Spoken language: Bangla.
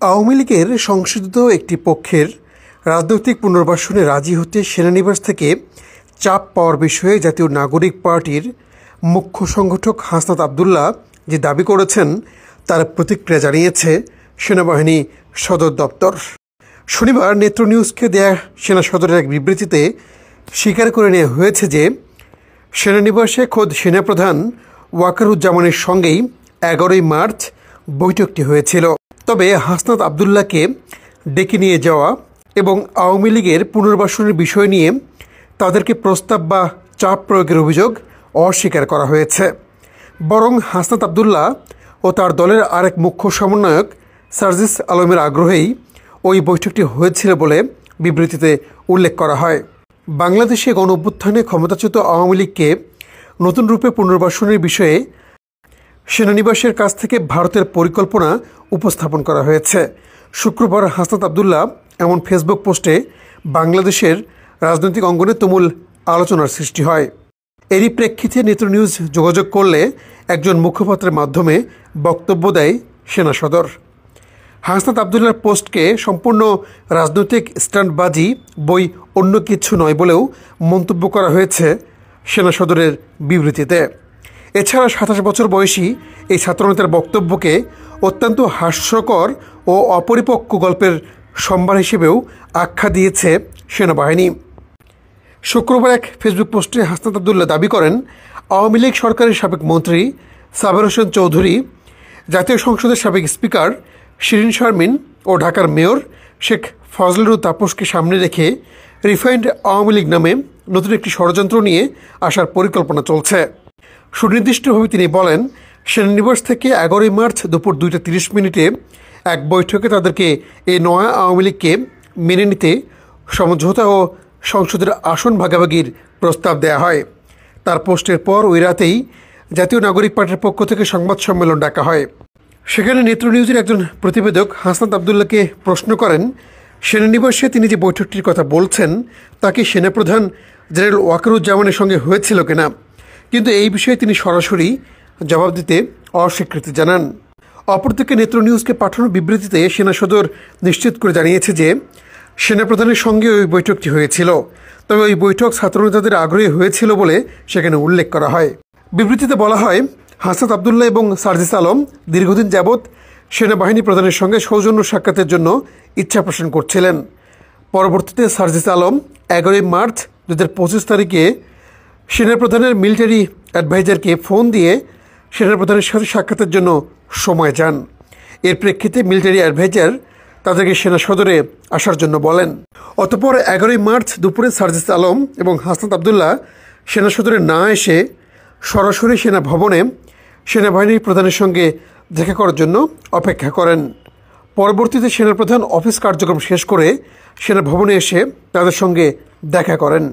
আওয়ামী লীগের সংশোধিত একটি পক্ষের রাজনৈতিক পুনর্বাসনে রাজি হতে সেনানিবাস থেকে চাপ পাওয়ার বিষয়ে জাতীয় নাগরিক পার্টির মুখ্য সংগঠক হাসনাত আবদুল্লাহ যে দাবি করেছেন তার প্রতিক্রিয়া জানিয়েছে সেনাবাহিনী সদর দপ্তর। শনিবার নেত্র নিউজকে দেয়া সেনা সদরের এক বিবৃতিতে স্বীকার করে নেওয়া হয়েছে যে সেনানিবাসে খোদ সেনাপ্রধান ওয়াকারুজ্জামানের সঙ্গেই 11ই মার্চ বৈঠকটি হয়েছিল। তবে হাসনাত আবদুল্লাহকে ডেকে নিয়ে যাওয়া এবং আওয়ামী লীগের পুনর্বাসনের বিষয় নিয়ে তাদেরকে প্রস্তাব বা চাপ প্রয়োগের অভিযোগ অস্বীকার করা হয়েছে। বরং হাসনাত আবদুল্লাহ ও তার দলের আরেক মুখ্য সমন্বয়ক সার্জিস আলমের আগ্রহেই ওই বৈঠকটি হয়েছিল বলে বিবৃতিতে উল্লেখ করা হয়। বাংলাদেশে গণঅভ্যুত্থানে ক্ষমতাচ্যুত আওয়ামী লীগকে নতুন রূপে পুনর্বাসনের বিষয়ে সেনানিবাসের কাছ থেকে ভারতের পরিকল্পনা উপস্থাপন করা হয়েছে। শুক্রবার হাসনাত আবদুল্লাহ এমন ফেসবুক পোস্টে বাংলাদেশের রাজনৈতিক অঙ্গনে তুমুল আলোচনার সৃষ্টি হয়। এরই প্রেক্ষিতে নেত্র নিউজ যোগাযোগ করলে একজন মুখপাত্রের মাধ্যমে বক্তব্য দেয় সেনা সদর। হাসনাত আবদুল্লাহর পোস্টকে সম্পূর্ণ রাজনৈতিক স্ট্যান্ডবাজি বই অন্য কিছু নয় বলেও মন্তব্য করা হয়েছে সেনা সদরের বিবৃতিতে। এছাড়া 27 বছর বয়সী এই ছাত্রনেতার বক্তব্যকে অত্যন্ত হাস্যকর ও অপরিপক্ক গল্পের সম্ভার হিসেবেও আখ্যা দিয়েছে সেনাবাহিনী। শুক্রবার এক ফেসবুক পোস্টে হাসনাত আবদুল্লাহ দাবি করেন, আওয়ামী লীগ সরকারের সাবেক মন্ত্রী সাবের হোসেন চৌধুরী, জাতীয় সংসদের সাবেক স্পিকার শিরিন শারমিন ও ঢাকার মেয়র শেখ ফজলুর তাপসকে সামনে রেখে রিফাইন্ড আওয়ামী লীগ নামে নতুন একটি ষড়যন্ত্র নিয়ে আসার পরিকল্পনা চলছে। সুনির্দিষ্টভাবে তিনি বলেন, সেনানিবাস থেকে 11ই মার্চ দুপুর 2:30 এক বৈঠকে তাদেরকে এই নয়া আওয়ামী লীগকে মেনে নিতে সমঝোতা ও সংসদের আসন ভাগাভাগির প্রস্তাব দেয়া হয়। তার পোস্টের পর ওই রাতেই জাতীয় নাগরিক পার্টির পক্ষ থেকে সংবাদ সম্মেলন ডাকা হয়। সেখানে নেত্র নিউজের একজন প্রতিবেদক হাসনাত আবদুল্লাহকে প্রশ্ন করেন, সেনানিবাসে তিনি যে বৈঠকটির কথা বলছেন তা কি সেনাপ্রধান জেনারেল ওয়াকারুজ্জামানের সঙ্গে হয়েছিল কিনা, কিন্তু এই বিষয়ে তিনি সরাসরি জবাব দিতে অস্বীকৃতি জানান। অপরদিকে নেত্র নিউজকে পাঠানো বিবৃতিতে সেনা সদর নিশ্চিত করে জানিয়েছে যে সেনাপ্রধানের সঙ্গে ওই বৈঠকটি হয়েছিল, তবে ওই বৈঠক ছাত্রনেতাদের আগ্রহী হয়েছিল বলে সেখানে উল্লেখ করা হয়। বিবৃতিতে বলা হয়, হাসনাত আবদুল্লাহ এবং সার্জিস আলম দীর্ঘদিন যাবৎ সেনাবাহিনী প্রধানের সঙ্গে সৌজন্য সাক্ষাতের জন্য ইচ্ছা পোষণ করছিলেন। পরবর্তীতে সার্জিস আলম 11ই মার্চ 2025 তারিখে সেনাপ্রধানের মিলিটারি অ্যাডভাইজারকে ফোন দিয়ে সেনাপ্রধানের সাথে সাক্ষাতের জন্য সময় চান। এর প্রেক্ষিতে মিলিটারি অ্যাডভাইজার তাদেরকে সেনা সদরে আসার জন্য বলেন। অতঃপর 11ই মার্চ দুপুরে সার্জিস আলম এবং হাসনাত আবদুল্লাহ সেনা সদরে না এসে সরাসরি সেনা ভবনে সেনাবাহিনীর প্রধানের সঙ্গে দেখা করার জন্য অপেক্ষা করেন। পরবর্তীতে সেনাপ্রধান অফিস কার্যক্রম শেষ করে সেনা ভবনে এসে তাদের সঙ্গে দেখা করেন।